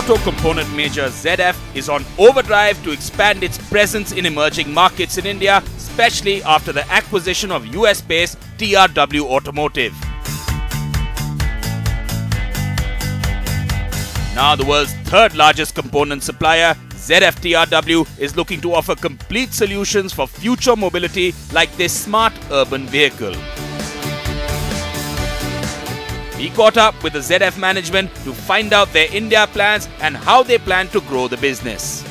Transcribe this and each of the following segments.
auto component major ZF is on overdrive to expand its presence in emerging markets in India, especially after the acquisition of US-based TRW Automotive. Now the world's third largest component supplier, ZF TRW is looking to offer complete solutions for future mobility like this smart urban vehicle. We caught up with the ZF management to find out their India plans and how they plan to grow the business.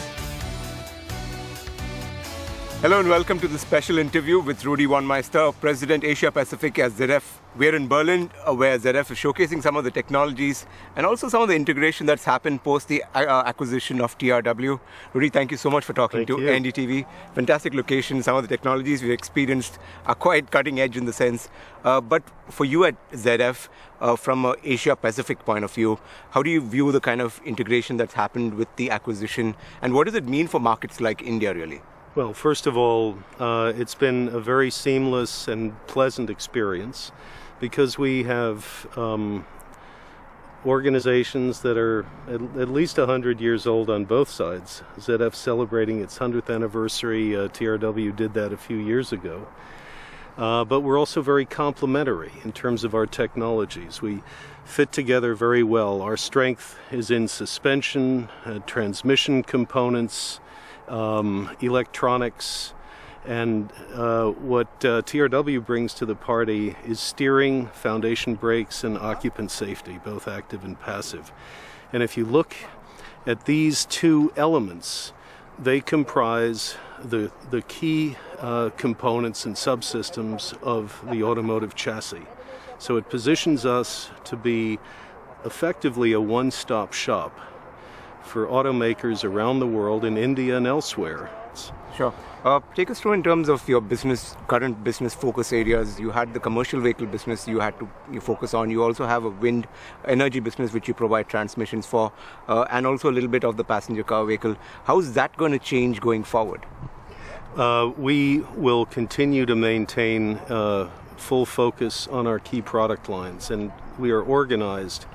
Hello and welcome to the special interview with Rudi Von Meister, President Asia Pacific at ZF. We're in Berlin where ZF is showcasing some of the technologies and also some of the integration that's happened post the acquisition of TRW. Rudi, thank you so much for talking to NDTV. Fantastic location. Some of the technologies we've experienced are quite cutting edge in the sense. But for you at ZF, from an Asia Pacific point of view, how do you view the kind of integration that's happened with the acquisition and what does it mean for markets like India really? Well, first of all, it's been a very seamless and pleasant experience because we have organizations that are at least 100 years old on both sides. ZF celebrating its 100th anniversary, TRW did that a few years ago. But we're also very complementary in terms of our technologies. We fit together very well. Our strength is in suspension, transmission components, electronics, and what TRW brings to the party is steering, foundation brakes, and occupant safety, both active and passive. And if you look at these two elements, they comprise the key components and subsystems of the automotive chassis. So it positions us to be effectively a one-stop shop for automakers around the world, in India and elsewhere. Sure. Take us through in terms of your current business focus areas. You had the commercial vehicle business you focus on. You also have a wind energy business which you provide transmissions for, and also a little bit of the passenger car vehicle. How is that going to change going forward? We will continue to maintain full focus on our key product lines, and we are organized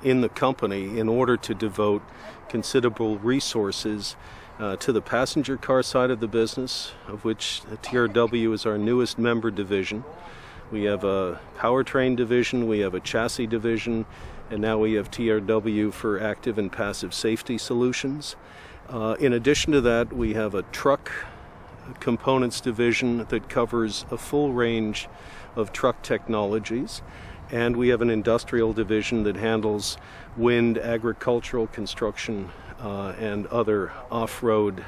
in the company in order to devote considerable resources to the passenger car side of the business, of which TRW is our newest member division. We have a powertrain division, we have a chassis division, and now we have TRW for active and passive safety solutions. In addition to that, we have a truck components division that covers a full range of truck technologies. And we have an industrial division that handles wind, agricultural, construction, and other off-road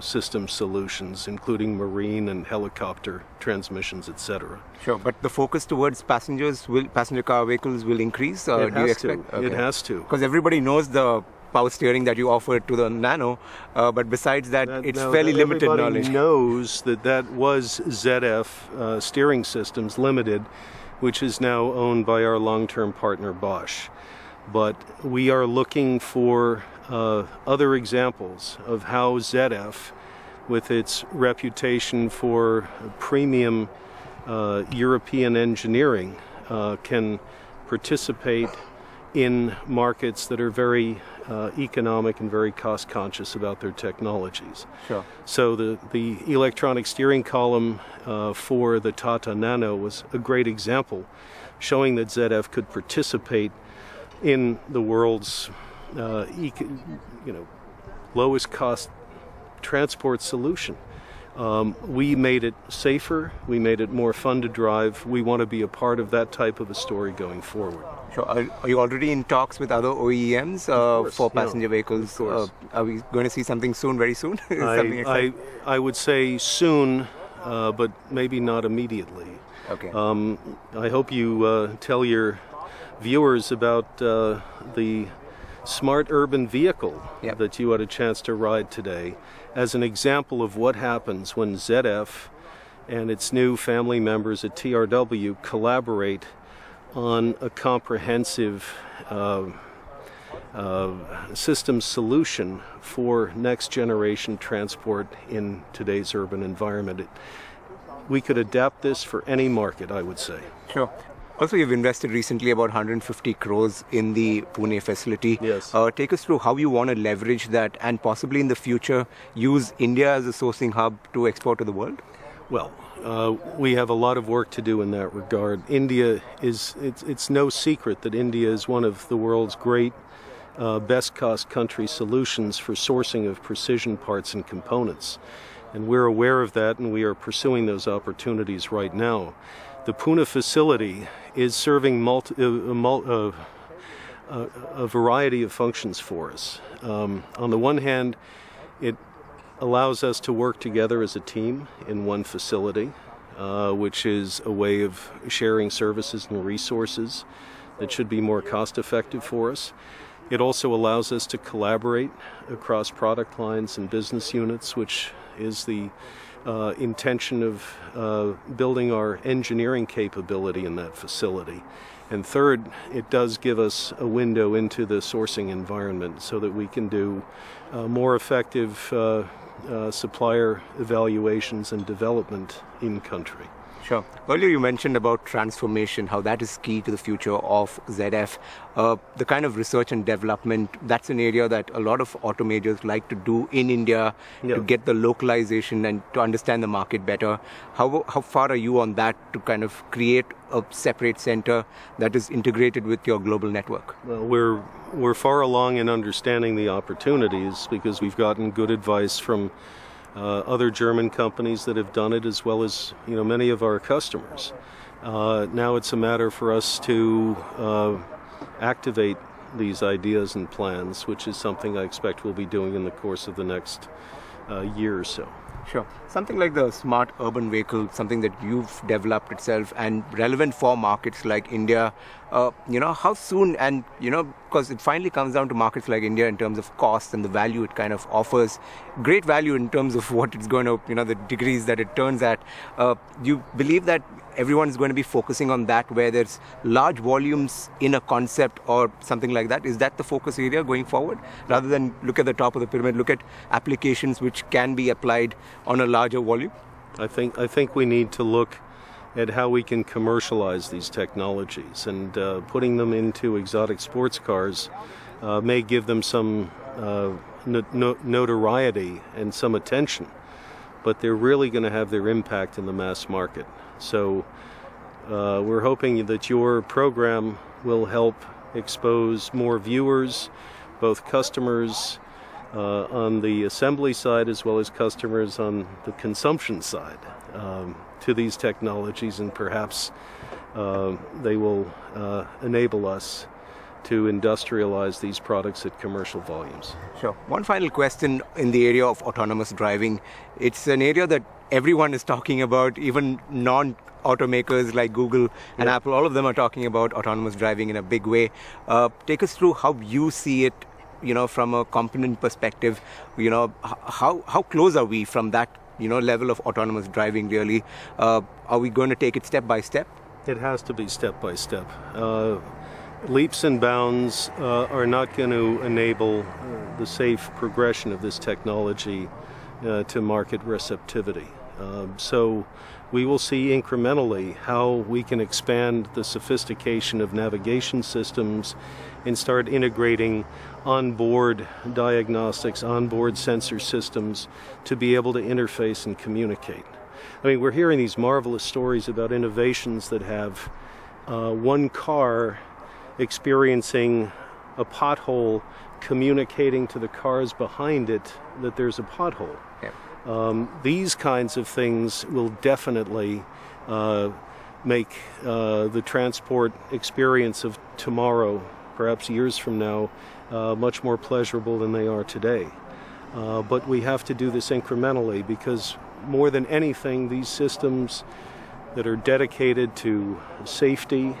system solutions, including marine and helicopter transmissions, etc. Sure, but the focus towards passenger car vehicles will increase? It has to. Okay. It has to. Because everybody knows the power steering that you offer to the Nano, but besides that, it's fairly limited knowledge. Everybody knows that was ZF Steering Systems Limited, which is now owned by our long-term partner Bosch. But we are looking for other examples of how ZF, with its reputation for premium European engineering, can participate in markets that are very economic and very cost-conscious about their technologies. Sure. So the electronic steering column for the Tata Nano was a great example, showing that ZF could participate in the world's lowest cost transport solution. We made it safer, we made it more fun to drive. We want to be a part of that type of a story going forward. Sure. Are you already in talks with other OEMs for passenger vehicles? Are we going to see something soon, very soon? I would say soon, but maybe not immediately. Okay. I hope you tell your viewers about the smart urban vehicle that you had a chance to ride today as an example of what happens when ZF and its new family members at TRW collaborate on a comprehensive system solution for next generation transport in today's urban environment. We could adapt this for any market, I would say. Sure. Also, you've invested recently about 150 crores in the Pune facility. Yes. Take us through how you want to leverage that and possibly in the future use India as a sourcing hub to export to the world? Well, we have a lot of work to do in that regard. India it's no secret that India is one of the world's great best cost country solutions for sourcing of precision parts and components. And we're aware of that, and we are pursuing those opportunities right now. The Pune facility is serving a variety of functions for us. On the one hand, it allows us to work together as a team in one facility, which is a way of sharing services and resources that should be more cost-effective for us. It also allows us to collaborate across product lines and business units, which is the intention of building our engineering capability in that facility. And third, it does give us a window into the sourcing environment so that we can do more effective supplier evaluations and development in country. Sure. Earlier you mentioned about transformation, how that is key to the future of ZF. The kind of research and development, that's an area that a lot of auto majors like to do in India to get the localization and to understand the market better. How far are you on that to kind of create a separate center that is integrated with your global network? Well, we're far along in understanding the opportunities because we've gotten good advice from other German companies that have done it, as well as many of our customers. Now it's a matter for us to activate these ideas and plans, which is something I expect we'll be doing in the course of the next year or so. Sure. Something like the smart urban vehicle, something that you've developed itself and relevant for markets like India, how soon, and because it finally comes down to markets like India in terms of cost and the value it kind of offers, great value in terms of what it's going to, the degrees that it turns at. You believe that everyone is going to be focusing on that, where there's large volumes in a concept or something like that? Is that the focus area going forward? Rather than look at the top of the pyramid, look at applications which can be applied on a larger volume? I think we need to look at how we can commercialize these technologies, and putting them into exotic sports cars may give them some notoriety and some attention, but they're really going to have their impact in the mass market. So we're hoping that your program will help expose more viewers, both customers on the assembly side as well as customers on the consumption side, to these technologies, and perhaps they will enable us to industrialize these products at commercial volumes. Sure. One final question in the area of autonomous driving. It's an area that everyone is talking about, even non-automakers like Google and Apple, all of them are talking about autonomous driving in a big way. Take us through how you see it, from a component perspective. How close are we from that, level of autonomous driving really? Are we going to take it step by step? It has to be step by step. Leaps and bounds are not going to enable the safe progression of this technology to market receptivity. So we will see incrementally how we can expand the sophistication of navigation systems and start integrating onboard diagnostics, onboard sensor systems to be able to interface and communicate. I mean, we're hearing these marvelous stories about innovations that have one car experiencing a pothole, communicating to the cars behind it that there's a pothole. These kinds of things will definitely make the transport experience of tomorrow, perhaps years from now, much more pleasurable than they are today. But we have to do this incrementally, because more than anything, these systems that are dedicated to safety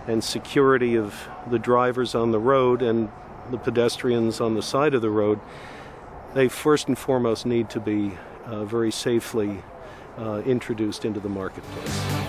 and security of the drivers on the road and the pedestrians on the side of the road, they first and foremost need to be very safely introduced into the marketplace.